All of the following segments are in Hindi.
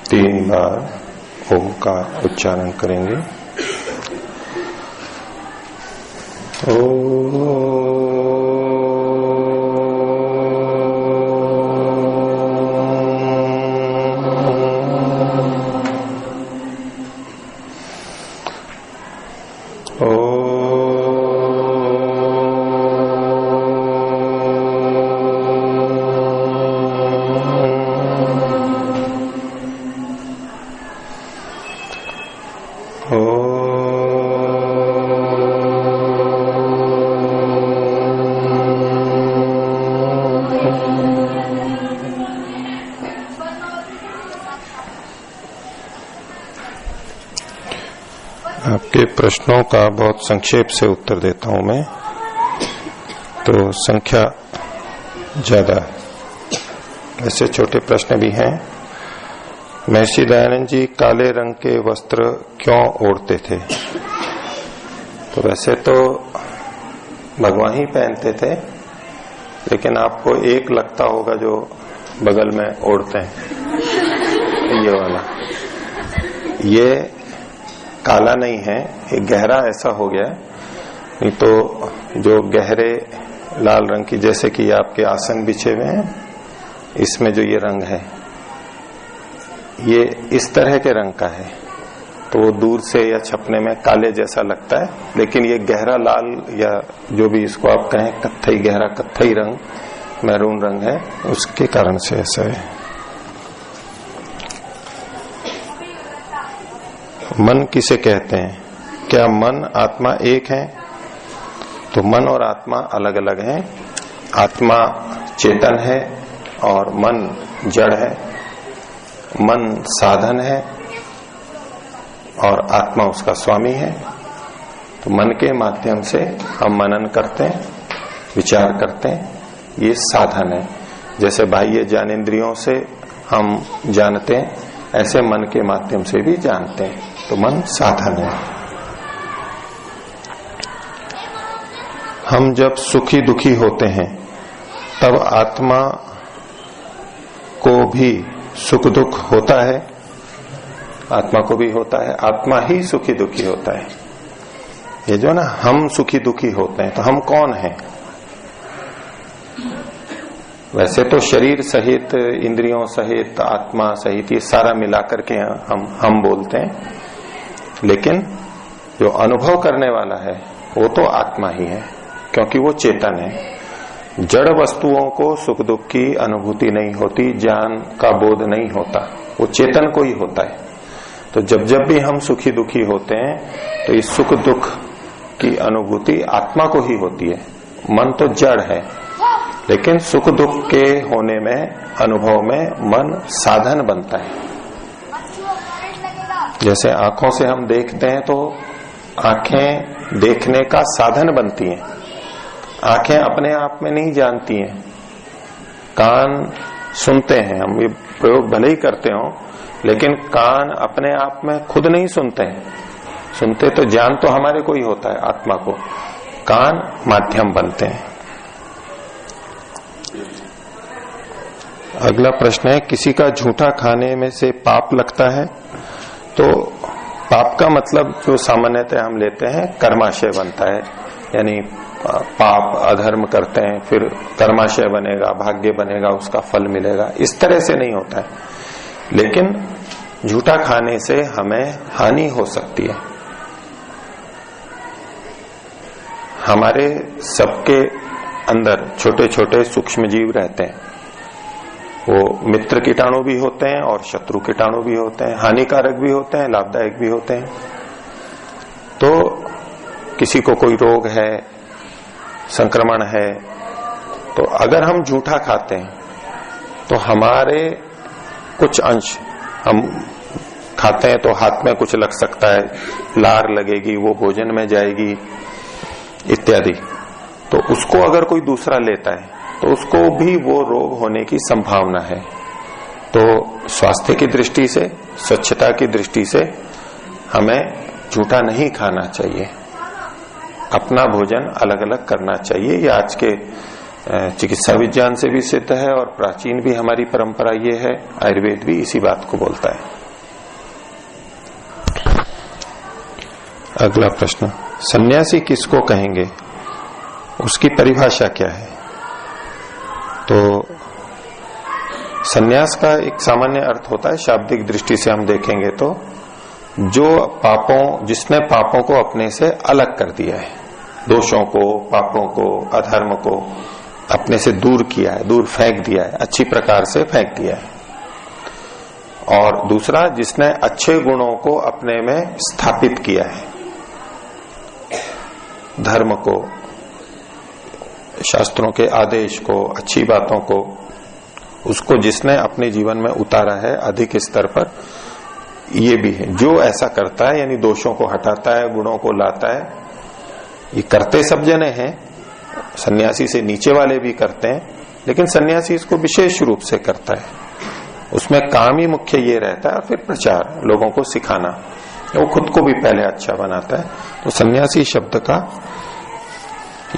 3 बार ओम का उच्चारण करेंगे। आपके प्रश्नों का बहुत संक्षेप से उत्तर देता हूं मैं, तो संख्या ज्यादा, ऐसे छोटे प्रश्न भी हैं। महर्षि दयानंद जी काले रंग के वस्त्र क्यों ओढ़ते थे? तो वैसे तो भगवान ही पहनते थे, लेकिन आपको एक लगता होगा जो बगल में ओढ़ते हैं, ये वाला, ये काला नहीं है, ये गहरा ऐसा हो गया। नहीं तो जो गहरे लाल रंग की, जैसे कि आपके आसन बिछे हुए हैं, इसमें जो ये रंग है ये इस तरह के रंग का है, तो वो दूर से या छपने में काले जैसा लगता है, लेकिन ये गहरा लाल या जो भी इसको आप कहें, कत्थई, गहरा कत्थई रंग, मैरून रंग है, उसके कारण से ऐसा है। मन किसे कहते हैं? क्या मन आत्मा एक है? तो मन और आत्मा अलग अलग हैं। आत्मा चेतन है और मन जड़ है। मन साधन है और आत्मा उसका स्वामी है। तो मन के माध्यम से हम मनन करते हैं, विचार करते हैं, ये साधन है। जैसे बाह्य ज्ञानेंद्रियों से हम जानते हैं, ऐसे मन के माध्यम से भी जानते हैं, तो मन साधन है। हम जब सुखी दुखी होते हैं तब आत्मा को भी सुख दुख होता है, आत्मा को भी होता है, आत्मा ही सुखी दुखी होता है। ये जो ना हम सुखी दुखी होते हैं, तो हम कौन हैं? वैसे तो शरीर सहित, इंद्रियों सहित, आत्मा सहित, ये सारा मिलाकर के हम बोलते हैं, लेकिन जो अनुभव करने वाला है वो तो आत्मा ही है, क्योंकि वो चेतन है। जड़ वस्तुओं को सुख दुख की अनुभूति नहीं होती, ज्ञान का बोध नहीं होता, वो चेतन को ही होता है। तो जब जब भी हम सुखी दुखी होते हैं, तो इस सुख दुख की अनुभूति आत्मा को ही होती है। मन तो जड़ है, लेकिन सुख दुख के होने में, अनुभव में मन साधन बनता है। जैसे आंखों से हम देखते हैं, तो आंखें देखने का साधन बनती हैं। आंखें अपने आप में नहीं जानती हैं। कान सुनते हैं, हम ये प्रयोग भले ही करते हो, लेकिन कान अपने आप में खुद नहीं सुनते हैं। सुनते तो ज्ञान तो हमारे को ही होता है, आत्मा को। कान माध्यम बनते हैं। अगला प्रश्न है, किसी का झूठा खाने में से पाप लगता है? तो पाप का मतलब जो सामान्यतः हम लेते हैं, कर्माशय बनता है। यानी पाप अधर्म करते हैं, फिर कर्माशय बनेगा, भाग्य बनेगा, उसका फल मिलेगा, इस तरह से नहीं होता है। लेकिन झूठा खाने से हमें हानि हो सकती है। हमारे सबके अंदर छोटे छोटे सूक्ष्म जीव रहते हैं। वो मित्र कीटाणु भी होते हैं और शत्रु कीटाणु भी होते हैं, हानिकारक भी होते हैं, लाभदायक भी होते हैं। तो किसी को कोई रोग है, संक्रमण है, तो अगर हम झूठा खाते हैं तो हमारे कुछ अंश, हम खाते हैं तो हाथ में कुछ लग सकता है, लार लगेगी, वो भोजन में जाएगी इत्यादि। तो उसको अगर कोई दूसरा लेता है तो उसको भी वो रोग होने की संभावना है। तो स्वास्थ्य की दृष्टि से, स्वच्छता की दृष्टि से हमें झूठा नहीं खाना चाहिए। अपना भोजन अलग अलग करना चाहिए। ये आज के चिकित्सा विज्ञान से भी सिद्ध है और प्राचीन भी हमारी परंपरा ये है, आयुर्वेद भी इसी बात को बोलता है। अगला प्रश्न, सन्यासी किसको कहेंगे, उसकी परिभाषा क्या है? तो सन्यास का एक सामान्य अर्थ होता है, शाब्दिक दृष्टि से हम देखेंगे तो जिसने पापों को अपने से अलग कर दिया है, दोषों को, पापों को, अधर्म को अपने से दूर किया है, दूर फेंक दिया है, अच्छी प्रकार से फेंक दिया है। और दूसरा, जिसने अच्छे गुणों को अपने में स्थापित किया है, धर्म को, शास्त्रों के आदेश को, अच्छी बातों को, उसको जिसने अपने जीवन में उतारा है अधिक स्तर पर, ये भी है। जो ऐसा करता है यानी दोषों को हटाता है, गुणों को लाता है, ये करते सब जने हैं, सन्यासी से नीचे वाले भी करते हैं, लेकिन सन्यासी इसको विशेष रूप से करता है। उसमें काम ही मुख्य ये रहता है, और फिर प्रचार, लोगों को सिखाना, वो खुद को भी पहले अच्छा बनाता है। तो सन्यासी शब्द का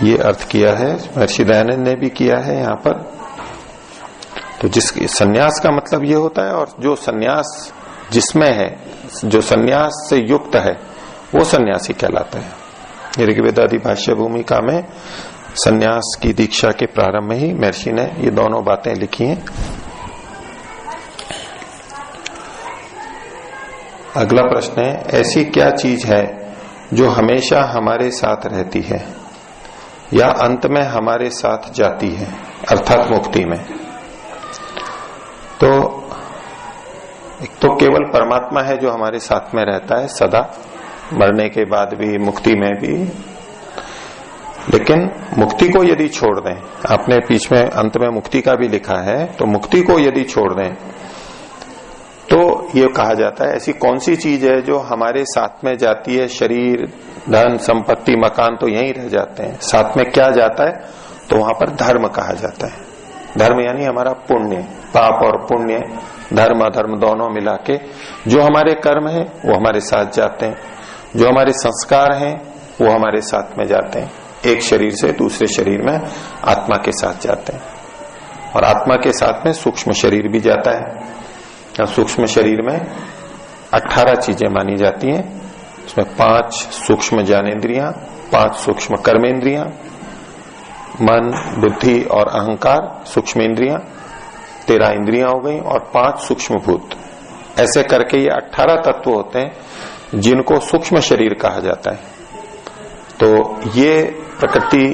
ये अर्थ किया है, महर्षि दयानंद ने भी किया है यहाँ पर। तो सन्यास का मतलब ये होता है, और जो सन्यास जिसमें है, जो सन्यास से युक्त है, वो सन्यासी कहलाता है। ये ऋग्वेदादि भाष्य भूमिका में सन्यास की दीक्षा के प्रारंभ में ही महर्षि ने ये दोनों बातें लिखी हैं। अगला प्रश्न है, ऐसी क्या चीज है जो हमेशा हमारे साथ रहती है या अंत में हमारे साथ जाती है, अर्थात मुक्ति में? तो एक तो केवल परमात्मा है जो हमारे साथ में रहता है सदा, मरने के बाद भी, मुक्ति में भी। लेकिन मुक्ति को यदि छोड़ दें, आपने बीच में अंत में मुक्ति का भी लिखा है, तो मुक्ति को यदि छोड़ दें तो ये कहा जाता है ऐसी कौन सी चीज है जो हमारे साथ में जाती है? शरीर, धन, संपत्ति, मकान तो यहीं रह जाते हैं, साथ में क्या जाता है? तो वहां पर धर्म कहा जाता है। धर्म यानी हमारा पुण्य, पाप और पुण्य, धर्म अधर्म दोनों मिला के जो हमारे कर्म है वो हमारे साथ जाते हैं, जो हमारे संस्कार हैं वो हमारे साथ में जाते हैं, एक शरीर से दूसरे शरीर में आत्मा के साथ जाते हैं। और आत्मा के साथ में सूक्ष्म शरीर भी जाता है। सूक्ष्म शरीर में 18 चीजें मानी जाती हैं, उसमें 5 सूक्ष्म ज्ञानेन्द्रियां, 5 सूक्ष्म कर्मेंद्रियां, मन, बुद्धि और अहंकार सूक्ष्म इंद्रियां, 13 इंद्रियां हो गई, और 5 सूक्ष्म भूत। ऐसे करके ये 18 तत्व होते हैं जिनको सूक्ष्म शरीर कहा जाता है। तो ये प्रकृति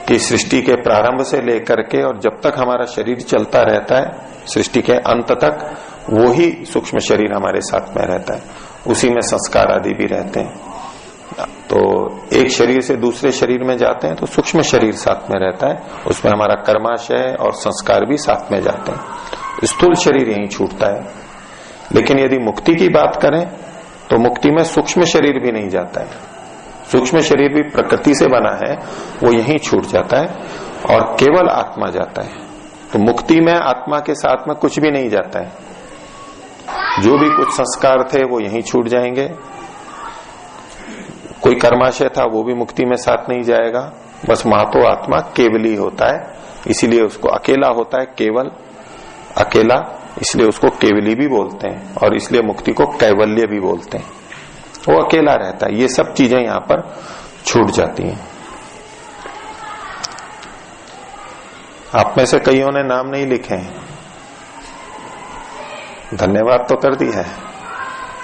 की सृष्टि के प्रारंभ से लेकर के और जब तक हमारा शरीर चलता रहता है, सृष्टि के अंत तक, वो ही सूक्ष्म शरीर हमारे साथ में रहता है, उसी में संस्कार आदि भी रहते हैं। तो एक शरीर से दूसरे शरीर में जाते हैं तो सूक्ष्म शरीर साथ में रहता है, उसमें हमारा कर्माशय और संस्कार भी साथ में जाते हैं। स्थूल शरीर यहीं छूटता है। लेकिन यदि मुक्ति की बात करें तो मुक्ति में सूक्ष्म शरीर भी नहीं जाता है, सूक्ष्म शरीर भी प्रकृति से बना है, वो यहीं छूट जाता है और केवल आत्मा जाता है। तो मुक्ति में आत्मा के साथ में कुछ भी नहीं जाता है, जो भी कुछ संस्कार थे वो यहीं छूट जाएंगे, कोई कर्माशय था वो भी मुक्ति में साथ नहीं जाएगा, बस वहां तो आत्मा केवली होता है, इसीलिए उसको अकेला होता है, केवल अकेला, इसलिए उसको केवली भी बोलते हैं, और इसलिए मुक्ति को कैवल्य भी बोलते हैं। वो अकेला रहता है। ये सब चीजें यहां पर छूट जाती हैं। आप में से कईयों ने नाम नहीं लिखे हैं, धन्यवाद तो कर दिया है,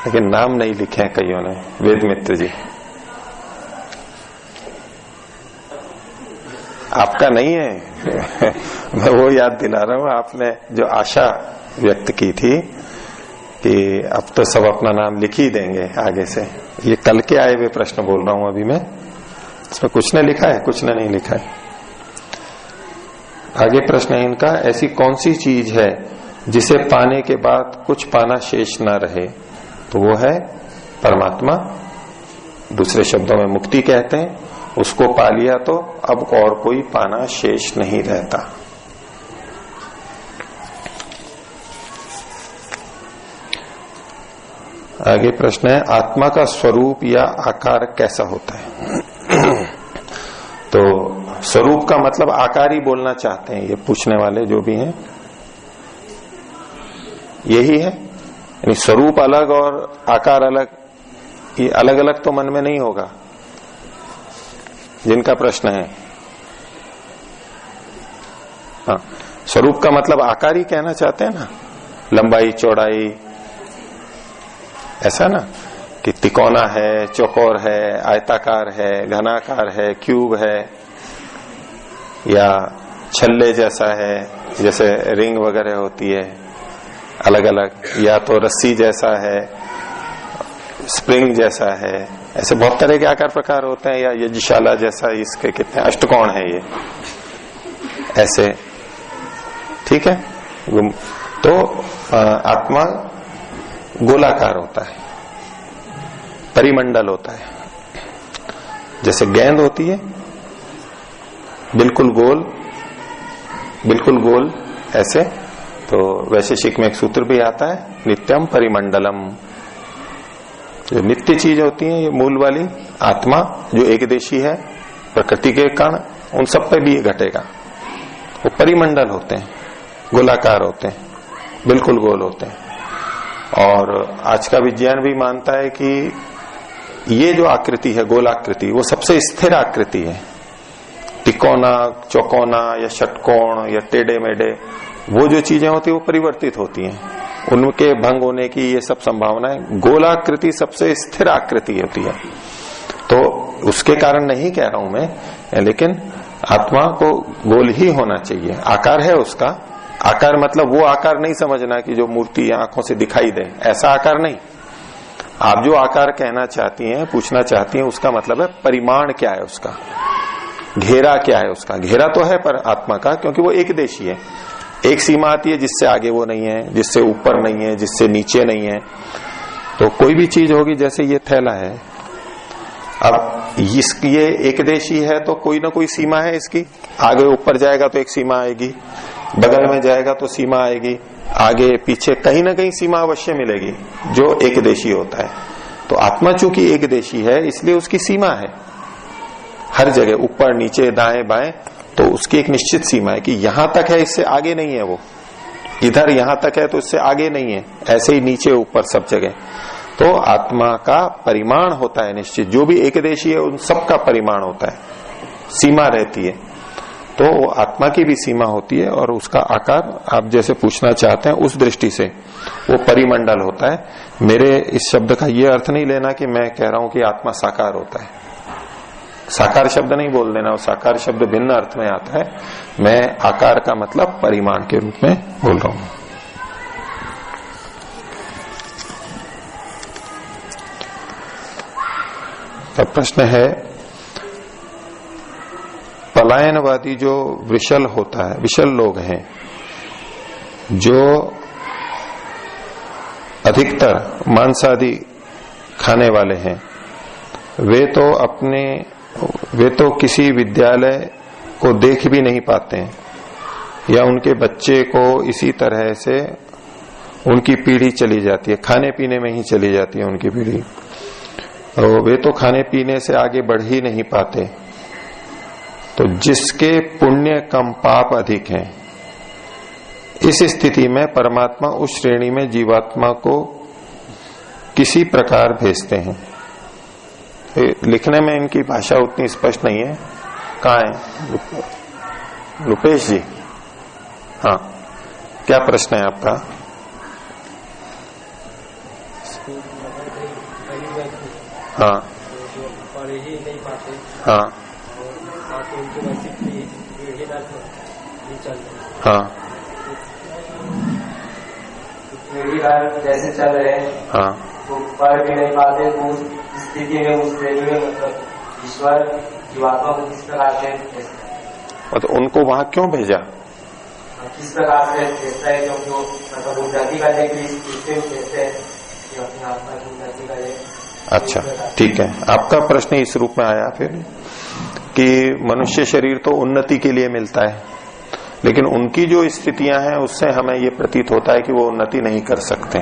लेकिन नाम नहीं लिखे हैं कईयों ने। वेद मित्र जी, आपका नहीं है मैं वो याद दिला रहा हूं, आपने जो आशा व्यक्त की थी कि अब तो सब अपना नाम लिख ही देंगे आगे से, ये कल के आए हुए प्रश्न बोल रहा हूं अभी मैं, इसमें कुछ ने लिखा है, कुछ ने नहीं लिखा है। आगे प्रश्न है इनका, ऐसी कौन सी चीज है जिसे पाने के बाद कुछ पाना शेष ना रहे? तो वो है परमात्मा, दूसरे शब्दों में मुक्ति कहते हैं। उसको पा लिया तो अब और कोई पाना शेष नहीं रहता। आगे प्रश्न है, आत्मा का स्वरूप या आकार कैसा होता है? तो स्वरूप का मतलब आकार ही बोलना चाहते हैं ये पूछने वाले जो भी हैं, यही है, यानी स्वरूप अलग और आकार अलग, ये अलग अलग तो मन में नहीं होगा जिनका प्रश्न है। हाँ, स्वरूप का मतलब आकार ही कहना चाहते हैं ना, लंबाई चौड़ाई, ऐसा ना कि तिकोना है, चौकोर है, आयताकार है, घनाकार है, क्यूब है, या छल्ले जैसा है, जैसे रिंग वगैरह होती है अलग अलग, या तो रस्सी जैसा है, स्प्रिंग जैसा है, ऐसे बहुत तरह के आकार प्रकार होते हैं, या यज्ञशाला जैसा, इसके कितने अष्टकोण है ये, ऐसे, ठीक है। तो आत्मा गोलाकार होता है, परिमंडल होता है, जैसे गेंद होती है बिल्कुल गोल ऐसे, तो वैशेषिक में एक सूत्र भी आता है, नित्यम परिमंडलम। जो नित्य चीज होती है ये मूल वाली आत्मा जो एकदेशी है, प्रकृति के कारण उन सब पे भी ये घटेगा। वो परिमंडल होते हैं, गोलाकार होते हैं, बिल्कुल गोल होते हैं। और आज का विज्ञान भी मानता है कि ये जो आकृति है गोलाकृति, वो सबसे स्थिर आकृति है। तिकोना, चौकोना या षटकोण या टेढ़े मेढ़े, वो जो चीजें होती है वो परिवर्तित होती हैं, उनके भंग होने की ये सब संभावनाएं। गोलाकृति सबसे स्थिर आकृति होती है। तो उसके कारण नहीं कह रहा हूं मैं, लेकिन आत्मा को गोल ही होना चाहिए। आकार है उसका, आकार मतलब वो आकार नहीं समझना कि जो मूर्ति आंखों से दिखाई दे, ऐसा आकार नहीं। आप जो आकार कहना चाहती हैं, पूछना चाहती हैं, उसका मतलब है परिमाण क्या है उसका, घेरा क्या है उसका। घेरा तो है पर आत्मा का, क्योंकि वो एक देशी है। एक सीमा आती है जिससे आगे वो नहीं है, जिससे ऊपर नहीं है, जिससे नीचे नहीं है। तो कोई भी चीज होगी, जैसे ये थैला है, अब ये एक देशी है तो कोई ना कोई सीमा है इसकी। आगे ऊपर जाएगा तो एक सीमा आएगी, बगल में जाएगा तो सीमा आएगी, आगे पीछे कहीं ना कहीं सीमा अवश्य मिलेगी जो एक देशी होता है। तो आत्मा चूंकि एक देशी है इसलिए उसकी सीमा है हर जगह, ऊपर नीचे दाएं बाएं, तो उसकी एक निश्चित सीमा है कि यहां तक है, इससे आगे नहीं है। वो इधर यहां तक है तो इससे आगे नहीं है, ऐसे ही नीचे ऊपर सब जगह। तो आत्मा का परिमाण होता है निश्चित, जो भी एकदेशी है उन सब का परिमाण होता है, सीमा रहती है। तो आत्मा की भी सीमा होती है और उसका आकार आप जैसे पूछना चाहते हैं उस दृष्टि से वो परिमंडल होता है। मेरे इस शब्द का ये अर्थ नहीं लेना कि मैं कह रहा हूं कि आत्मा साकार होता है, साकार शब्द नहीं बोल देना, वो साकार शब्द भिन्न अर्थ में आता है। मैं आकार का मतलब परिमाण के रूप में बोल रहा हूं। तब प्रश्न है, पलायनवादी जो विशल होता है, विशल लोग हैं जो अधिकतर मांसादि खाने वाले हैं, वे तो किसी विद्यालय को देख भी नहीं पाते हैं, या उनके बच्चे को इसी तरह से उनकी पीढ़ी चली जाती है, खाने पीने में ही चली जाती है उनकी पीढ़ी। और वे तो खाने पीने से आगे बढ़ ही नहीं पाते। तो जिसके पुण्य कम पाप अधिक हैं, इस स्थिति में परमात्मा उस श्रेणी में जीवात्मा को किसी प्रकार भेजते हैं। लिखने में इनकी भाषा उतनी स्पष्ट नहीं है। कहाँ है रुपेश जी? हाँ, क्या प्रश्न है आपका? हाँ पढ़ ही नहीं पाते। हाँ हाँ जैसे चल रहे हैं, हाँ, तो पढ़ भी नहीं पाते। तो उस स्थिति में, उस श्रेणी में मतलब ईश्वर जीवात्मा को किस प्रकार से, तो उनको वहां क्यों भेजा? किस प्रकार से भेजता है? क्योंकि वो मतलब उन्नति करने के लिए भेजते हैं कि अपनी आत्मा की उन्नति करे। अच्छा, ठीक है, आपका प्रश्न इस रूप में आया फिर कि मनुष्य शरीर तो उन्नति के लिए मिलता है, लेकिन उनकी जो स्थितियां हैं उससे हमें ये प्रतीत होता है कि वो उन्नति नहीं कर सकते,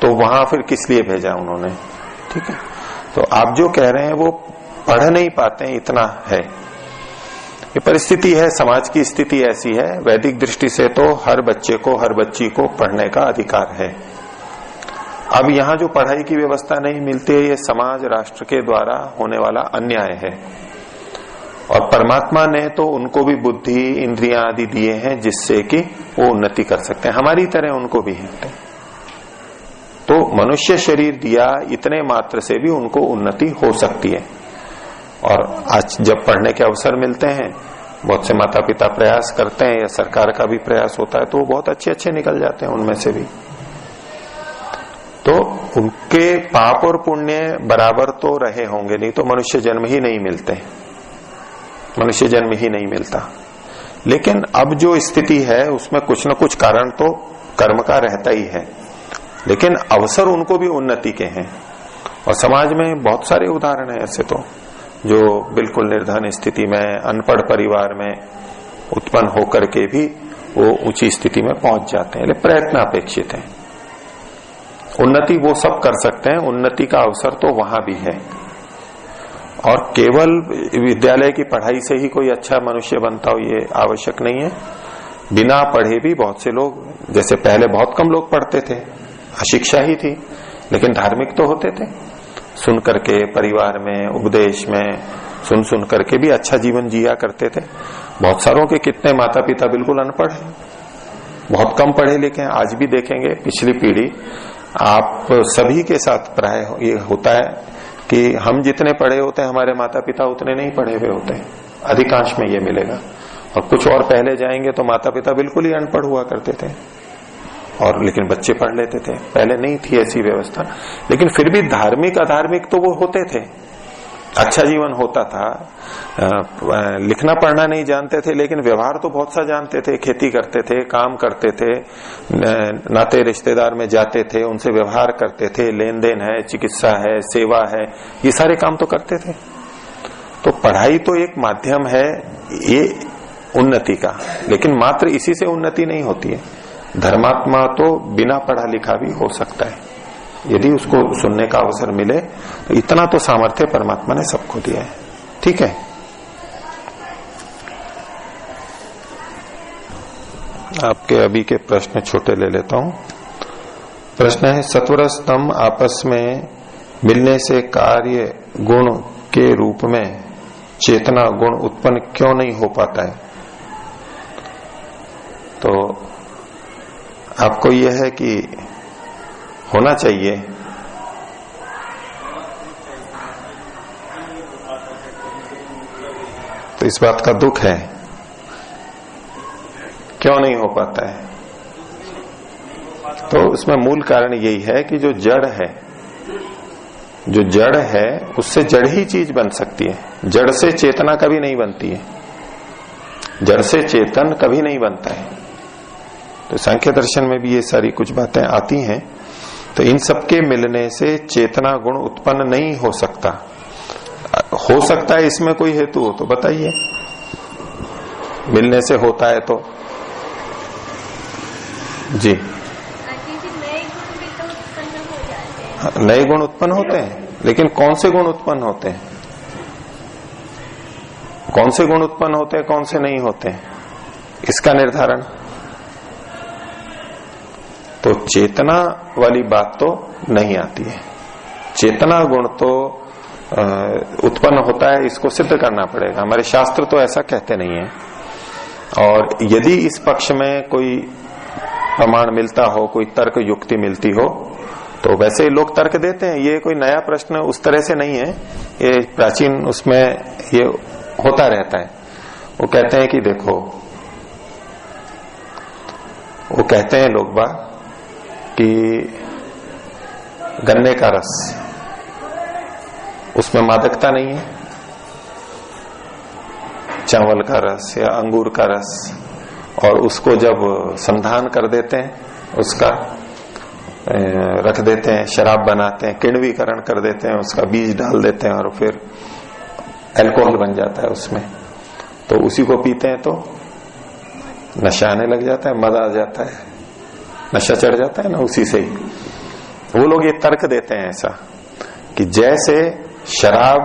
तो वहां फिर किस लिए भेजा उन्होंने? ठीक है, तो आप जो कह रहे हैं वो पढ़ नहीं पाते हैं, इतना है। ये परिस्थिति है, समाज की स्थिति ऐसी है। वैदिक दृष्टि से तो हर बच्चे को, हर बच्ची को पढ़ने का अधिकार है। अब यहां जो पढ़ाई की व्यवस्था नहीं मिलती है, ये समाज राष्ट्र के द्वारा होने वाला अन्याय है। और परमात्मा ने तो उनको भी बुद्धि इंद्रियां आदि दिए हैं जिससे कि वो उन्नति कर सकते हैं, हमारी तरह उनको भी है। तो मनुष्य शरीर दिया इतने मात्र से भी उनको उन्नति हो सकती है। और आज जब पढ़ने के अवसर मिलते हैं, बहुत से माता पिता प्रयास करते हैं या सरकार का भी प्रयास होता है, तो वो बहुत अच्छे अच्छे निकल जाते हैं उनमें से भी। तो उनके पाप और पुण्य बराबर तो रहे होंगे, नहीं तो मनुष्य जन्म ही नहीं मिलते, मनुष्य जन्म ही नहीं मिलता। लेकिन अब जो स्थिति है उसमें कुछ न कुछ कारण तो कर्म का रहता ही है, लेकिन अवसर उनको भी उन्नति के हैं। और समाज में बहुत सारे उदाहरण हैं ऐसे तो, जो बिल्कुल निर्धन स्थिति में, अनपढ़ परिवार में उत्पन्न होकर के भी वो ऊंची स्थिति में पहुंच जाते हैं। लेकिन प्रयत्न अपेक्षित है। उन्नति वो सब कर सकते हैं, उन्नति का अवसर तो वहां भी है। और केवल विद्यालय की पढ़ाई से ही कोई अच्छा मनुष्य बनता हो ये आवश्यक नहीं है। बिना पढ़े भी बहुत से लोग, जैसे पहले बहुत कम लोग पढ़ते थे, अशिक्षा ही थी, लेकिन धार्मिक तो होते थे। सुन करके परिवार में, उपदेश में सुन सुन करके भी अच्छा जीवन जिया करते थे। बहुत सारों के कितने माता पिता बिल्कुल अनपढ़ हैं, बहुत कम पढ़े लिखे हैं। आज भी देखेंगे पिछली पीढ़ी, आप सभी के साथ प्राय ये होता है कि हम जितने पढ़े होते हैं हमारे माता पिता उतने नहीं पढ़े हुए होते हैं, अधिकांश में ये मिलेगा। और कुछ और पहले जाएंगे तो माता पिता बिल्कुल ही अनपढ़ हुआ करते थे, और लेकिन बच्चे पढ़ लेते थे। पहले नहीं थी ऐसी व्यवस्था, लेकिन फिर भी धार्मिक अधार्मिक तो वो होते थे, अच्छा जीवन होता था। लिखना पढ़ना नहीं जानते थे, लेकिन व्यवहार तो बहुत सा जानते थे, खेती करते थे, काम करते थे, नाते रिश्तेदार में जाते थे, उनसे व्यवहार करते थे, लेन देन है, चिकित्सा है, सेवा है, ये सारे काम तो करते थे। तो पढ़ाई तो एक माध्यम है ये उन्नति का, लेकिन मात्र इसी से उन्नति नहीं होती है। धर्मात्मा तो बिना पढ़ा लिखा भी हो सकता है, यदि उसको सुनने का अवसर मिले। तो इतना तो सामर्थ्य परमात्मा ने सबको दिया है। ठीक है, आपके अभी के प्रश्न छोटे ले लेता हूं। प्रश्न है, सत्वर स्तंभ आपस में मिलने से कार्य गुण के रूप में चेतना गुण उत्पन्न क्यों नहीं हो पाता है? तो आपको यह है कि होना चाहिए, तो इस बात का दुख है, क्यों नहीं हो पाता है? तो उसमें मूल कारण यही है कि जो जड़ है, जो जड़ है उससे जड़ ही चीज बन सकती है, जड़ से चेतना कभी नहीं बनती है, जड़ से चेतन कभी नहीं बनता है। तो सांख्य दर्शन में भी ये सारी कुछ बातें आती हैं। तो इन सबके मिलने से चेतना गुण उत्पन्न नहीं हो सकता। हो सकता है इसमें कोई हेतु हो तो बताइए, मिलने से होता है तो जी। नए गुण उत्पन्न होते हैं, लेकिन कौन से गुण उत्पन्न होते हैं? कौन से गुण उत्पन्न होते हैं, कौन से नहीं होते हैं, इसका निर्धारण। तो चेतना वाली बात तो नहीं आती है। चेतना गुण तो उत्पन्न होता है, इसको सिद्ध करना पड़ेगा। हमारे शास्त्र तो ऐसा कहते नहीं है। और यदि इस पक्ष में कोई प्रमाण मिलता हो, कोई तर्क युक्ति मिलती हो, तो वैसे ही लोग तर्क देते हैं। ये कोई नया प्रश्न उस तरह से नहीं है, ये प्राचीन उसमें ये होता रहता है। वो कहते हैं कि देखो, वो कहते हैं लोग बाग कि गन्ने का रस, उसमें मादकता नहीं है, चावल का रस या अंगूर का रस, और उसको जब संधान कर देते हैं, उसका रख देते हैं, शराब बनाते हैं, किण्वीकरण कर देते हैं, उसका बीज डाल देते हैं और फिर अल्कोहल बन जाता है उसमें। तो उसी को पीते हैं तो नशा आने लग जाता है, मजा आ जाता है, नशा चढ़ जाता है ना उसी से ही। वो लोग ये तर्क देते हैं ऐसा कि जैसे शराब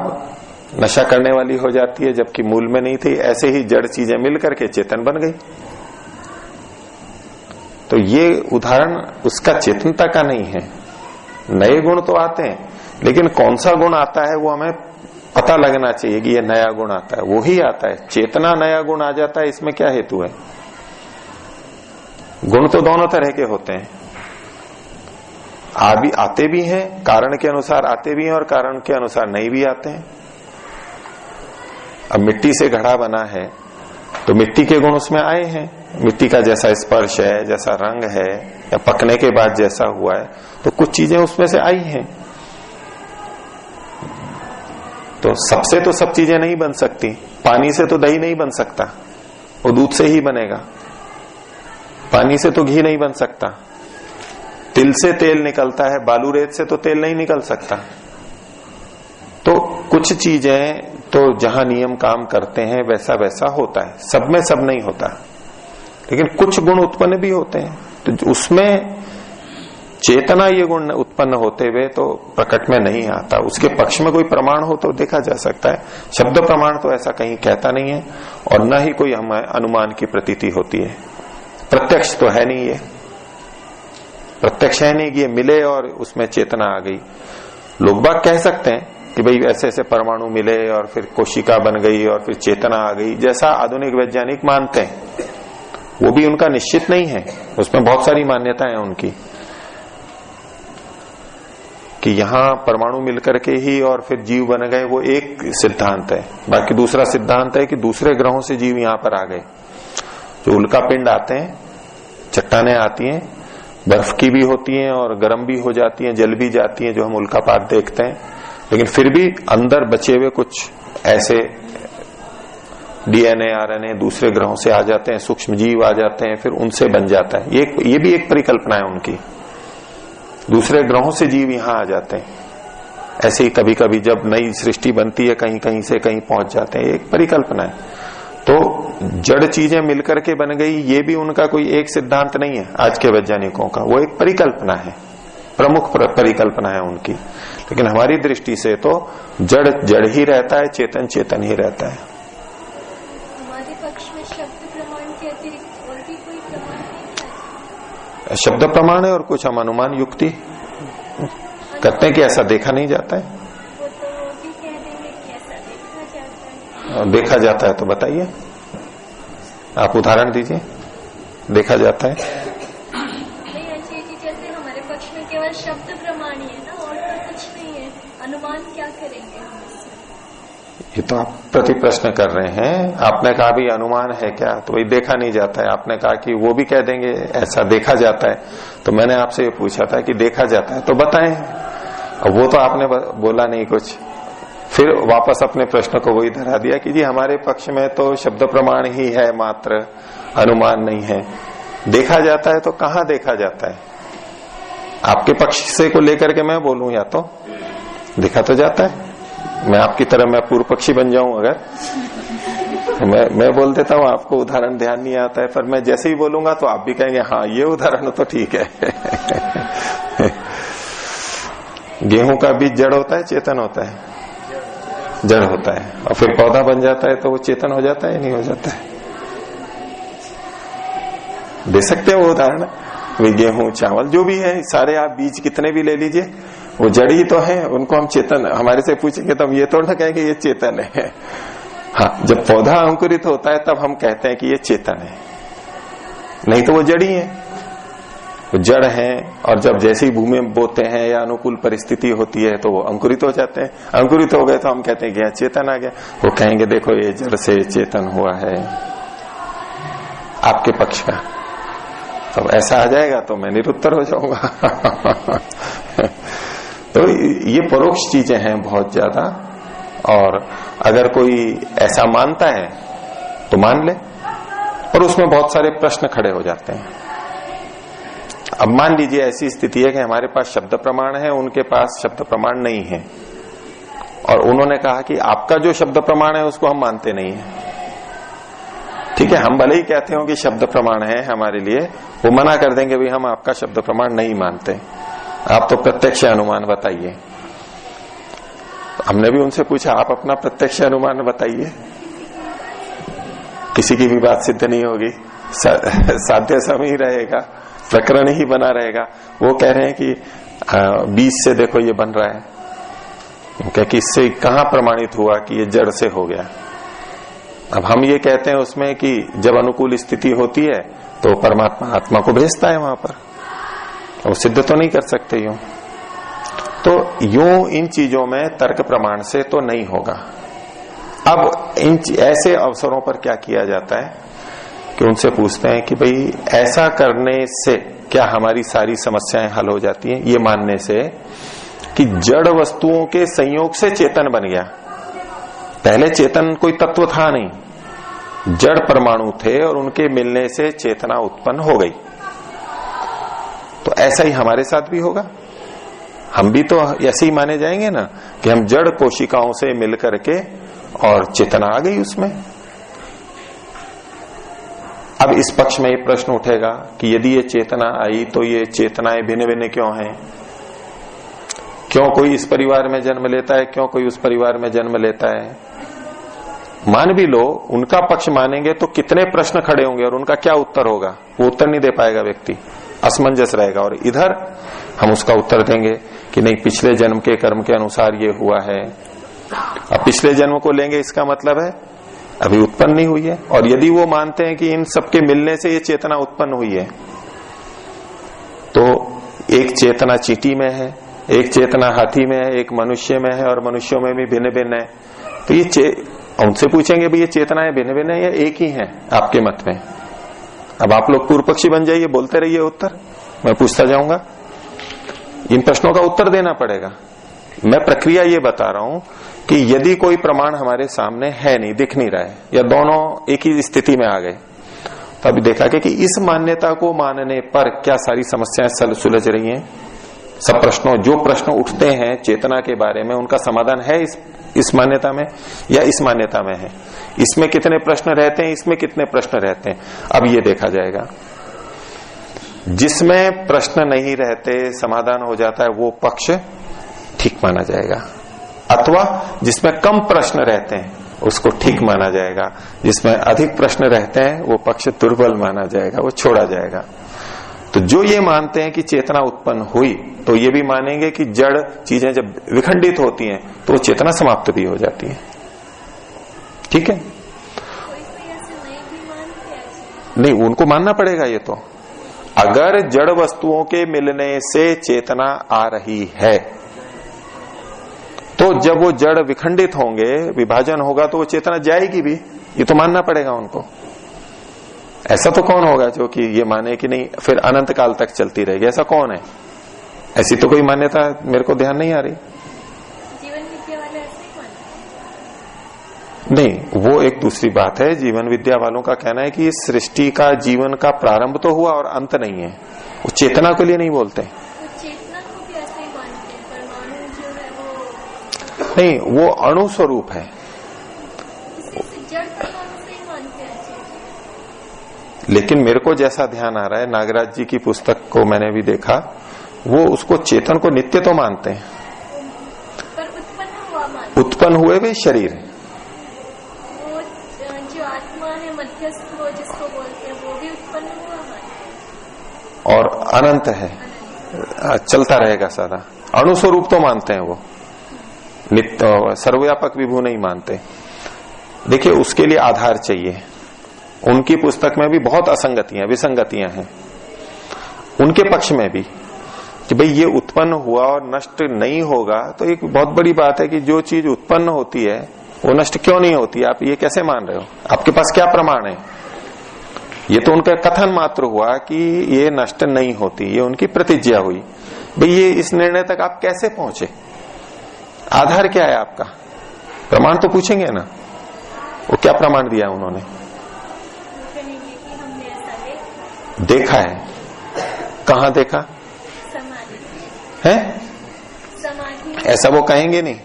नशा करने वाली हो जाती है जबकि मूल में नहीं थी, ऐसे ही जड़ चीजें मिलकर के चेतन बन गई। तो ये उदाहरण उसका चेतनता का नहीं है, नए गुण तो आते हैं, लेकिन कौन सा गुण आता है वो हमें पता लगना चाहिए कि ये नया गुण आता है, वो ही आता है। चेतना नया गुण आ जाता है, इसमें क्या हेतु है? गुण तो दोनों तरह के होते हैं, आते भी हैं, कारण के अनुसार आते भी हैं और कारण के अनुसार नहीं भी आते हैं। अब मिट्टी से घड़ा बना है तो मिट्टी के गुण उसमें आए हैं, मिट्टी का जैसा स्पर्श है, जैसा रंग है, या पकने के बाद जैसा हुआ है, तो कुछ चीजें उसमें से आई हैं। तो सबसे तो सब चीजें नहीं बन सकती। पानी से तो दही नहीं बन सकता, वो दूध से ही बनेगा। पानी से तो घी नहीं बन सकता, तिल से तेल निकलता है, बालू रेत से तो तेल नहीं निकल सकता। तो कुछ चीजें तो जहां नियम काम करते हैं वैसा वैसा होता है, सब में सब नहीं होता, लेकिन कुछ गुण उत्पन्न भी होते हैं। तो उसमें चेतना ये गुण उत्पन्न होते हुए तो प्रकट में नहीं आता। उसके पक्ष में कोई प्रमाण हो तो देखा जा सकता है। शब्द प्रमाण तो ऐसा कहीं कहता नहीं है, और न ही कोई हमें अनुमान की प्रतीति होती है। प्रत्यक्ष तो है नहीं, ये प्रत्यक्ष है नहीं कि ये मिले और उसमें चेतना आ गई। लोग बाग कह सकते हैं कि भाई ऐसे ऐसे परमाणु मिले और फिर कोशिका बन गई और फिर चेतना आ गई, जैसा आधुनिक वैज्ञानिक मानते हैं। वो भी उनका निश्चित नहीं है, उसमें बहुत सारी मान्यताएं हैं उनकी कि यहां परमाणु मिलकर के ही और फिर जीव बन गए, वो एक सिद्धांत है। बाकी दूसरा सिद्धांत है कि दूसरे ग्रहों से जीव यहां पर आ गए। जो उल्का पिंड आते हैं, चट्टानें आती हैं, बर्फ की भी होती हैं और गर्म भी हो जाती हैं, जल भी जाती हैं, जो हम उल्कापात देखते हैं, लेकिन फिर भी अंदर बचे हुए कुछ ऐसे डीएनए आरएनए दूसरे ग्रहों से आ जाते हैं, सूक्ष्म जीव आ जाते हैं, फिर उनसे बन जाता है। ये भी एक परिकल्पना है उनकी, दूसरे ग्रहों से जीव यहां आ जाते हैं। ऐसे ही कभी कभी जब नई सृष्टि बनती है कहीं कहीं से कहीं पहुंच जाते हैं, एक परिकल्पना है। तो जड़ चीजें मिलकर के बन गई, ये भी उनका कोई एक सिद्धांत नहीं है आज के वैज्ञानिकों का, वो एक परिकल्पना है, प्रमुख परिकल्पना है उनकी। लेकिन हमारी दृष्टि से तो जड़ जड़ ही रहता है, चेतन चेतन ही रहता है। हमारे पक्ष में शब्द प्रमाण के अतिरिक्त और भी कोई प्रमाण नहीं है? शब्द प्रमाण है और कुछ हम अनुमान युक्ति करते हैं कि ऐसा देखा नहीं जाता है। वो तो भी कह देंगे कि ऐसा देखा जाता है। और देखा जाता है तो बताइए, आप उदाहरण दीजिए। देखा जाता है नहीं अच्छी जी, जैसे हमारे पक्ष में केवल शब्द प्रमाण ही है ना, और तो कुछ नहीं है। अनुमान क्या करेंगे हम इससे? ये तो आप प्रति प्रश्न कर रहे हैं। आपने कहा भी अनुमान है क्या, तो भाई देखा नहीं जाता है। आपने कहा कि वो भी कह देंगे ऐसा देखा जाता है, तो मैंने आपसे ये पूछा था कि देखा जाता है तो बताएं। अब वो तो आपने बोला नहीं कुछ, फिर वापस अपने प्रश्न को वही धरा दिया कि जी हमारे पक्ष में तो शब्द प्रमाण ही है मात्र, अनुमान नहीं है। देखा जाता है तो कहाँ देखा जाता है? आपके पक्ष से को लेकर के मैं बोलूं, या तो देखा तो जाता है। मैं आपकी तरह मैं पूर्व पक्षी बन जाऊं अगर, तो मैं बोल देता हूं, आपको उदाहरण ध्यान नहीं आता है, पर मैं जैसे ही बोलूंगा तो आप भी कहेंगे हाँ ये उदाहरण तो ठीक है। गेहूं का बीज जड़ होता है चेतन होता है? जड़ होता है, और फिर पौधा बन जाता है तो वो चेतन हो जाता है नहीं हो जाता है? दे सकते हैं वो उदाहरण। वे गेहूं चावल जो भी है, सारे आप बीज कितने भी ले लीजिए, वो जड़ ही तो है, उनको हम चेतन, हमारे से पूछेंगे तो हम ये तो ना कहेंगे ये चेतन है। हाँ, जब पौधा अंकुरित होता है तब हम कहते हैं कि ये चेतन है, नहीं तो वो जड़ ही है, वो जड़ है। और जब जैसे ही भूमि में बोते हैं या अनुकूल परिस्थिति होती है तो वो अंकुरित हो जाते हैं। अंकुरित हो गए तो हम कहते हैं कि चेतन आ गया। वो कहेंगे देखो ये जड़ से चेतन हुआ है आपके पक्ष का। तो ऐसा आ जाएगा तो मैं निरुत्तर हो जाऊंगा। तो ये परोक्ष चीजें हैं बहुत ज्यादा, और अगर कोई ऐसा मानता है तो मान ले, और उसमें बहुत सारे प्रश्न खड़े हो जाते हैं। अब मान लीजिए ऐसी स्थिति है कि हमारे पास शब्द प्रमाण है, उनके पास शब्द प्रमाण नहीं है, और उन्होंने कहा कि आपका जो शब्द प्रमाण है उसको हम मानते नहीं है। ठीक है, हम भले ही कहते हो कि शब्द प्रमाण है हमारे लिए, वो मना कर देंगे भाई हम आपका शब्द प्रमाण नहीं मानते, आप तो प्रत्यक्ष अनुमान बताइए। हमने भी उनसे पूछा आप अपना प्रत्यक्ष अनुमान बताइए, किसी की भी बात सिद्ध नहीं होगी, साध्य समय ही रहेगा, प्रकरण ही बना रहेगा। वो कह रहे हैं कि बीज से देखो ये बन रहा है, क्या कि इससे कहां प्रमाणित हुआ कि ये जड़ से हो गया। अब हम ये कहते हैं उसमें कि जब अनुकूल स्थिति होती है तो परमात्मा आत्मा को भेजता है वहां पर, वो सिद्ध तो नहीं कर सकते यूं। तो यूं इन चीजों में तर्क प्रमाण से तो नहीं होगा। अब इन ऐसे अवसरों पर क्या किया जाता है कि उनसे पूछते हैं कि भाई ऐसा करने से क्या हमारी सारी समस्याएं हल हो जाती हैं, ये मानने से कि जड़ वस्तुओं के संयोग से चेतन बन गया। पहले चेतन कोई तत्व था नहीं, जड़ परमाणु थे और उनके मिलने से चेतना उत्पन्न हो गई। तो ऐसा ही हमारे साथ भी होगा, हम भी तो ऐसे ही माने जाएंगे ना कि हम जड़ कोशिकाओं से मिल करके और चेतना आ गई उसमें। अब इस पक्ष में ये प्रश्न उठेगा कि यदि ये चेतना आई तो ये चेतनाएं भिन्न भिन्न क्यों हैं? क्यों कोई इस परिवार में जन्म लेता है, क्यों कोई उस परिवार में जन्म लेता है? मान भी लो, उनका पक्ष मानेंगे तो कितने प्रश्न खड़े होंगे और उनका क्या उत्तर होगा, वो उत्तर नहीं दे पाएगा व्यक्ति, असमंजस रहेगा। और इधर हम उसका उत्तर देंगे कि नहीं, पिछले जन्म के कर्म के अनुसार ये हुआ है। अब पिछले जन्म को लेंगे, इसका मतलब है अभी उत्पन्न नहीं हुई है। और यदि वो मानते हैं कि इन सबके मिलने से ये चेतना उत्पन्न हुई है, तो एक चेतना चींटी में है, एक चेतना हाथी में है, एक मनुष्य में है और मनुष्यों में भी भिन्न भिन्न है। तो ये उनसे पूछेंगे भाई ये चेतनाएं भिन्न भिन्न है या एक ही है आपके मत में? अब आप लोग पूर्व पक्षी बन जाइए, बोलते रहिए उत्तर, मैं पूछता जाऊंगा। इन प्रश्नों का उत्तर देना पड़ेगा। मैं प्रक्रिया ये बता रहा हूं कि यदि कोई प्रमाण हमारे सामने है नहीं, दिख नहीं रहा है, या दोनों एक ही स्थिति में आ गए, तो अभी देखा कि इस मान्यता को मानने पर क्या सारी समस्याएं सुलझ रही हैं। सब प्रश्नों, जो प्रश्न उठते हैं चेतना के बारे में, उनका समाधान है इस मान्यता में या इस मान्यता में है। इसमें कितने प्रश्न रहते हैं, इसमें कितने प्रश्न रहते हैं, अब ये देखा जाएगा। जिसमें प्रश्न नहीं रहते, समाधान हो जाता है, वो पक्ष ठीक माना जाएगा। अथवा जिसमें कम प्रश्न रहते हैं उसको ठीक माना जाएगा। जिसमें अधिक प्रश्न रहते हैं वो पक्ष दुर्बल माना जाएगा, वो छोड़ा जाएगा। तो जो ये मानते हैं कि चेतना उत्पन्न हुई, तो ये भी मानेंगे कि जड़ चीजें जब विखंडित होती हैं तो वो चेतना समाप्त भी हो जाती है। ठीक है, नहीं उनको मानना पड़ेगा ये तो। अगर जड़ वस्तुओं के मिलने से चेतना आ रही है, तो जब वो जड़ विखंडित होंगे, विभाजन होगा, तो वो चेतना जाएगी भी, ये तो मानना पड़ेगा उनको। ऐसा तो कौन होगा जो कि ये माने कि नहीं फिर अनंत काल तक चलती रहेगी? ऐसा कौन है? ऐसी तो कोई मान्यता मेरे को ध्यान नहीं आ रही। जीवन विद्या वाले ऐसे ही मानते हैं? नहीं, वो एक दूसरी बात है। जीवन विद्या वालों का कहना है कि इस सृष्टि का जीवन का प्रारंभ तो हुआ और अंत नहीं है। वो चेतना के लिए नहीं बोलते। चेतना को भी ऐसे ही मानते हैं, परमाणु जो है वो नहीं, वो अणु स्वरूप है। जड़ परमाणु से ही मानते हैं। लेकिन मेरे को जैसा ध्यान आ रहा है, नागराज जी की पुस्तक को मैंने भी देखा, वो उसको चेतन को नित्य तो मानते हैं, पर उत्पन्न हुए वे शरीर, वो जो आत्मा है मध्यस्थ, वो जिसको बोलते हैं, वो भी उत्पन्न हुआ मानते और अनंत है, चलता रहेगा सदा। अणु स्वरूप तो मानते हैं वो, नित्य सर्वव्यापक विभू नहीं मानते। देखिए, उसके लिए आधार चाहिए। उनकी पुस्तक में भी बहुत असंगतियां, विसंगतियां हैं उनके पक्ष में भी, कि भाई ये उत्पन्न हुआ और नष्ट नहीं होगा। तो एक बहुत बड़ी बात है कि जो चीज उत्पन्न होती है वो नष्ट क्यों नहीं होती? आप ये कैसे मान रहे हो? आपके पास क्या प्रमाण है? ये तो उनका कथन मात्र हुआ कि ये नष्ट नहीं होती, ये उनकी प्रतिज्ञा हुई। भाई ये इस निर्णय तक आप कैसे पहुंचे? आधार क्या है आपका? प्रमाण तो पूछेंगे ना, वो क्या प्रमाण दिया उन्होंने? देखा है। कहां देखा है? ऐसा वो कहेंगे नहीं।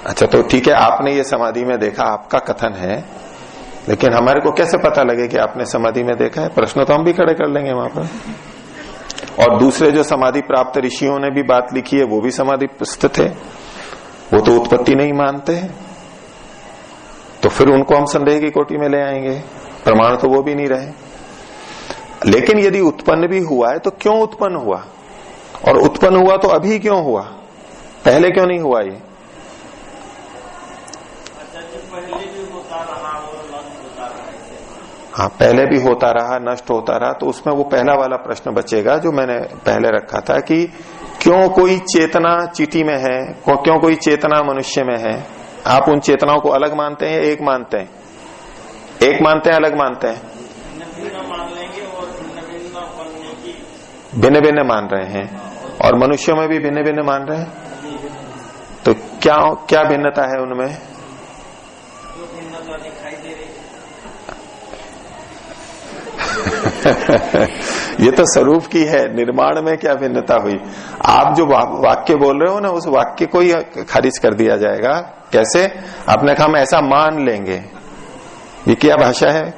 अच्छा, तो ठीक है, आपने ये समाधि में देखा, आपका कथन है, लेकिन हमारे को कैसे पता लगे कि आपने समाधि में देखा है? प्रश्न तो हम भी खड़े कर लेंगे वहां पर। और दूसरे जो समाधि प्राप्त ऋषियों ने भी बात लिखी है, वो भी समाधि स्थित है, वो तो उत्पत्ति नहीं मानते हैं। तो फिर उनको हम संदेह की कोटि में ले आएंगे, प्रमाण तो वो भी नहीं रहे। लेकिन यदि उत्पन्न भी हुआ है तो क्यों उत्पन्न हुआ? और उत्पन्न हुआ तो अभी क्यों हुआ, पहले क्यों नहीं हुआ ये? हाँ, पहले भी होता रहा, नष्ट होता रहा, तो उसमें वो पहला वाला प्रश्न बचेगा जो मैंने पहले रखा था कि क्यों कोई चेतना चींटी में है, क्यों कोई चेतना मनुष्य में है। आप उन चेतनाओं को अलग मानते हैं, एक मानते हैं, एक मानते हैं, अलग मानते हैं? भिन्न भिन्न मान रहे हैं, और मनुष्यों में भी भिन्न भिन्न मान रहे हैं। तो क्या क्या भिन्नता है उनमें? ये तो स्वरूप की है, निर्माण में क्या भिन्नता हुई? आप जो वाक्य बोल रहे हो ना, उस वाक्य को ही खारिज कर दिया जाएगा। कैसे? आपने कहा हम ऐसा मान लेंगे, ये क्या भाषा है?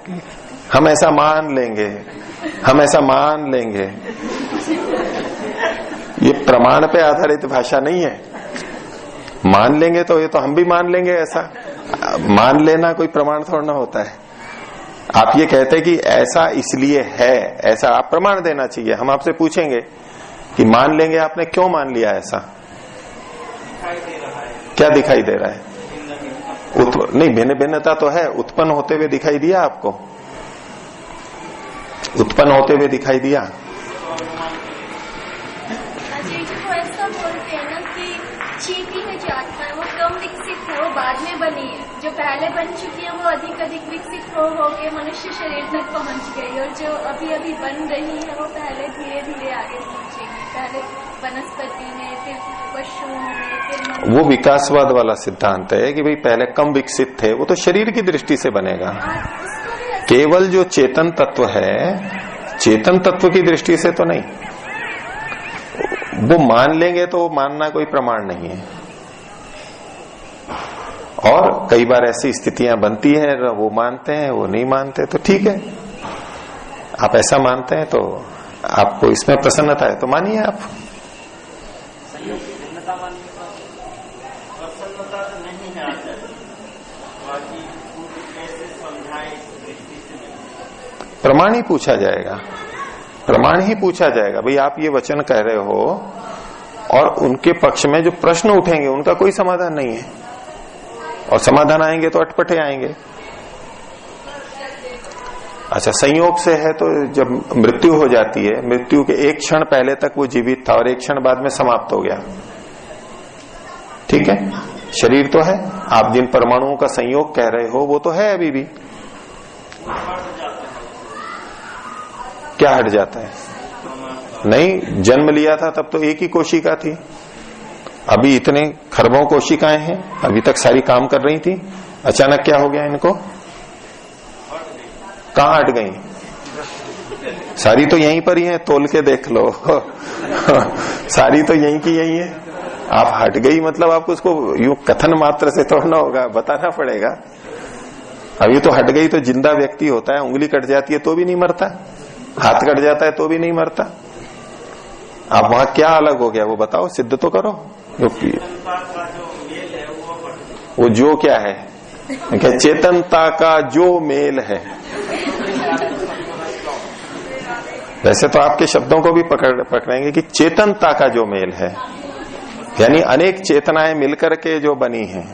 हम ऐसा मान लेंगे, हम ऐसा मान लेंगे। ये प्रमाण पे आधारित भाषा नहीं है। मान लेंगे तो ये तो हम भी मान लेंगे, ऐसा मान लेना कोई प्रमाण थोड़ा ना होता है। आप ये कहते हैं कि ऐसा इसलिए है, ऐसा आप प्रमाण देना चाहिए। हम आपसे पूछेंगे कि मान लेंगे, आपने क्यों मान लिया ऐसा? क्या दिखाई दे रहा है? नहीं, भिन्न भिन्नता तो है, उत्पन्न होते हुए दिखाई दिया आपको? उत्पन्न होते हुए दिखाई दिया? ऐसा बोलते हैं ना कि चींटी में जो आत्मा है वो कम विकसित है, वो बाद में बनी है। जो पहले बन चुकी है वो अधिक अधिक विकसित हो के मनुष्य शरीर तक पहुंच गई, और जो अभी अभी बन रही है वो पहले धीरे धीरे आगे पहुंचेगी। पहले वनस्पति में, फिर पशुओं में, फिर वो विकासवाद वाला सिद्धांत है कि भाई पहले कम विकसित थे, वो तो शरीर की दृष्टि से बनेगा। केवल जो चेतन तत्व है, चेतन तत्व की दृष्टि से तो नहीं। वो मान लेंगे तो मानना कोई प्रमाण नहीं है। और कई बार ऐसी स्थितियां बनती है, वो मानते हैं, वो नहीं मानते, तो ठीक है। आप ऐसा मानते हैं तो आपको इसमें प्रसन्नता है तो मानिए आप। प्रमाण ही पूछा जाएगा, प्रमाण ही पूछा जाएगा। भाई आप ये वचन कह रहे हो, और उनके पक्ष में जो प्रश्न उठेंगे उनका कोई समाधान नहीं है, और समाधान आएंगे तो अटपटे आएंगे। अच्छा, संयोग से है तो जब मृत्यु हो जाती है, मृत्यु के एक क्षण पहले तक वो जीवित था और एक क्षण बाद में समाप्त हो गया, ठीक है, शरीर तो है। आप जिन परमाणुओं का संयोग कह रहे हो वो तो है अभी भी। क्या हट जाता है? नहीं, जन्म लिया था तब तो एक ही कोशिका थी, अभी इतने खरबों कोशिकाएं हैं, अभी तक सारी काम कर रही थी, अचानक क्या हो गया इनको? कहाँ हट गई? सारी तो यहीं पर ही है, तोल के देख लो सारी तो यहीं की यहीं है। आप हट गई मतलब आपको उसको यूं कथन मात्र से तोड़ना होगा, बताना पड़ेगा। अब ये तो हट गई तो जिंदा व्यक्ति होता है, उंगली कट जाती है तो भी नहीं मरता, हाथ कट जाता है तो भी नहीं मरता। आप वहां क्या अलग हो गया वो बताओ, सिद्ध तो करो। वो जो क्या है, क्या चेतनता का जो मेल है। वैसे तो आपके शब्दों को भी पकड़ेंगे कि चेतनता का जो मेल है, यानी अनेक चेतनाएं मिलकर के जो बनी हैं।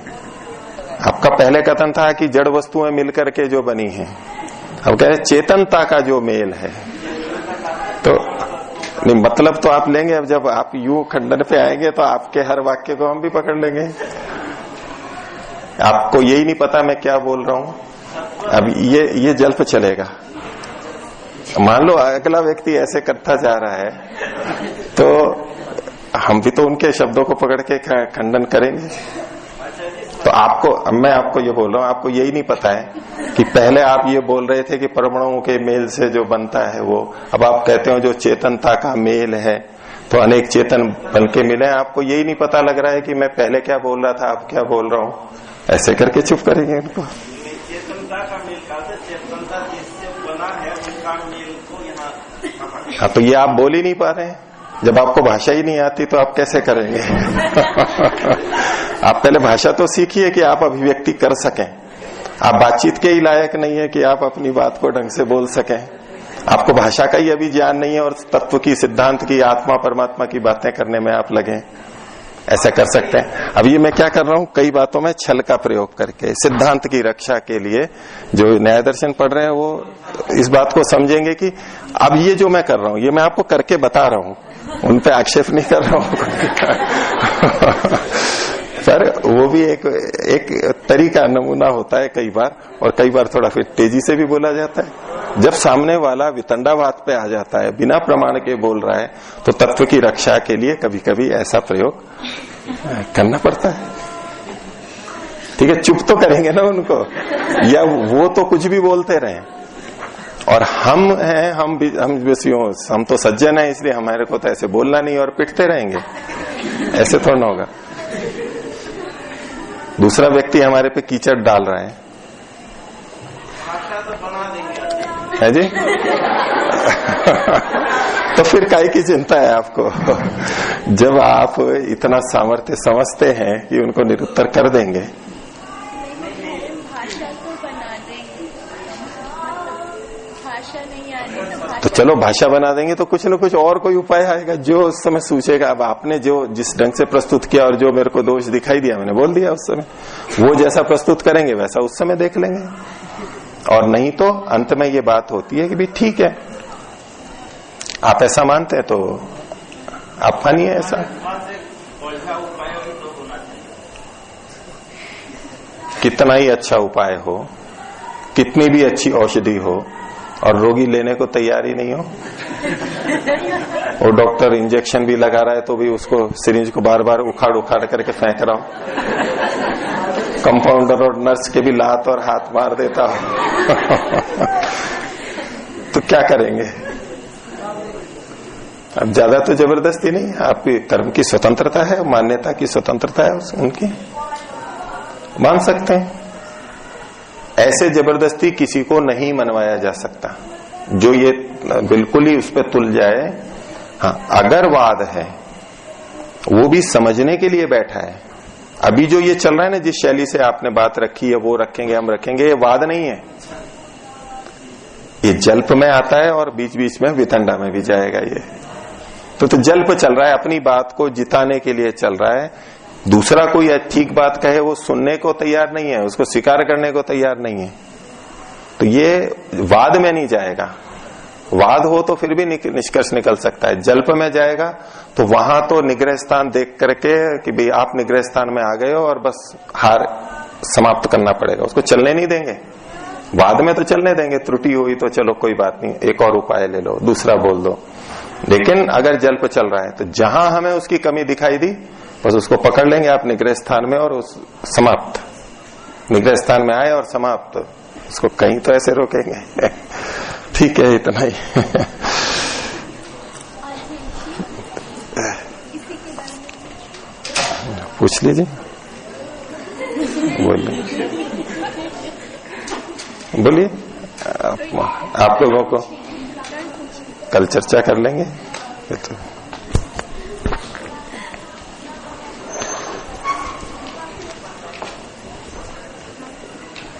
आपका पहले कथन था कि जड़ वस्तुएं मिलकर के जो बनी हैं, अब कह रहे चेतनता का जो मेल है। तो नहीं, मतलब तो आप लेंगे। अब जब आप यू खंडन पे आएंगे तो आपके हर वाक्य को हम भी पकड़ लेंगे। आपको यही नहीं पता मैं क्या बोल रहा हूं। अब ये जल्प चलेगा। मान लो अगला व्यक्ति ऐसे करता जा रहा है तो हम भी तो उनके शब्दों को पकड़ के खंडन करेंगे। तो मैं आपको ये बोल रहा हूं, आपको यही नहीं पता है कि पहले आप ये बोल रहे थे कि परमाणुओं के मेल से जो बनता है वो, अब आप कहते हो जो चेतनता का मेल है तो अनेक चेतन बन के मिले। आपको यही नहीं पता लग रहा है कि मैं पहले क्या बोल रहा था, अब क्या बोल रहा हूं। ऐसे करके चुप करेंगे इनको। चेतनता का मेल का चेतनता जिससे बना है उनका मेल को यहाँ। हाँ, तो ये आप बोल ही नहीं पा रहे हैं। जब आपको भाषा ही नहीं आती तो आप कैसे करेंगे आप पहले भाषा तो सीखिए कि आप अभिव्यक्ति कर सकें। आप बातचीत के ही लायक नहीं है कि आप अपनी बात को ढंग से बोल सकें। आपको भाषा का ही अभी ज्ञान नहीं है और तत्व की, सिद्धांत की, आत्मा परमात्मा की बातें करने में आप लगे, ऐसा कर सकते हैं। अब ये मैं क्या कर रहा हूं, कई बातों में छल का प्रयोग करके सिद्धांत की रक्षा के लिए, जो न्याय दर्शन पढ़ रहे हैं वो इस बात को समझेंगे कि अब ये जो मैं कर रहा हूं ये मैं आपको करके बता रहा हूं, उन पे आक्षेप नहीं कर रहा हूं। पर वो भी एक तरीका, नमूना होता है कई बार, और कई बार थोड़ा फिर तेजी से भी बोला जाता है। जब सामने वाला वितंडावाद पे आ जाता है, बिना प्रमाण के बोल रहा है, तो तत्व की रक्षा के लिए कभी कभी ऐसा प्रयोग करना पड़ता है। ठीक है, चुप तो करेंगे ना उनको, या वो तो कुछ भी बोलते रहे। और हम हैं, हम तो सज्जन हैं, इसलिए हमारे को तो ऐसे बोलना नहीं और पिटते रहेंगे, ऐसे थोड़ा ना होगा। दूसरा व्यक्ति हमारे पे कीचड़ डाल रहा है, तो बना देंगे है जी। तो फिर काहे की चिंता है आपको, जब आप इतना सामर्थ्य समझते हैं कि उनको निरुत्तर कर देंगे। भाषा को बना देंगे, भाषा नहीं आनी तो चलो भाषा बना देंगे तो कुछ न कुछ और कोई उपाय आएगा जो उस समय सूझेगा। अब आपने जो जिस ढंग से प्रस्तुत किया और जो मेरे को दोष दिखाई दिया मैंने बोल दिया उस समय, वो जैसा प्रस्तुत करेंगे वैसा उस समय देख लेंगे। और नहीं तो अंत में ये बात होती है कि भी ठीक है, आप ऐसा मानते हैं तो आप मानिए ऐसा। कितना ही अच्छा उपाय हो, कितनी भी अच्छी औषधि हो, और रोगी लेने को तैयार ही नहीं हो, और डॉक्टर इंजेक्शन भी लगा रहा है तो भी उसको सिरिंज को बार बार उखाड़ उखाड़ करके फेंक रहा हो, कंपाउंडर और नर्स के भी लात और हाथ मार देता हो तो क्या करेंगे। अब ज्यादा तो जबरदस्ती नहीं, आपकी कर्म की स्वतंत्रता है, मान्यता की स्वतंत्रता है उनकी, मान सकते हैं। ऐसे जबरदस्ती किसी को नहीं मनवाया जा सकता, जो ये बिल्कुल ही उस पर तुल जाए। हाँ, अगर वाद है वो भी समझने के लिए बैठा है। अभी जो ये चल रहा है ना, जिस शैली से आपने बात रखी है, वो रखेंगे हम रखेंगे, ये वाद नहीं है, ये जल्प में आता है और बीच बीच में वितंडा में भी जाएगा। ये तो जल्प चल रहा है, अपनी बात को जिताने के लिए चल रहा है। दूसरा कोई ठीक बात कहे वो सुनने को तैयार नहीं है, उसको स्वीकार करने को तैयार नहीं है, तो ये वाद में नहीं जाएगा। वाद हो तो फिर भी निष्कर्ष निकल सकता है, जल्प में जाएगा तो वहां तो निग्रह स्थान देख करके कि भाई आप निग्रह स्थान में आ गए हो और बस हार समाप्त करना पड़ेगा, उसको चलने नहीं देंगे। वाद में तो चलने देंगे, त्रुटि हुई तो चलो कोई बात नहीं, एक और उपाय ले लो, दूसरा बोल दो। लेकिन अगर जल्प चल रहा है तो जहां हमें उसकी कमी दिखाई दी बस उसको पकड़ लेंगे आप निग्रह स्थान में, और उस समाप्त, निग्रह स्थान में आए और समाप्त, उसको कहीं तो ऐसे रोकेंगे। ठीक है, इतना ही। पूछ लीजिए, बोलिए। आप लोगों को कल चर्चा कर लेंगे।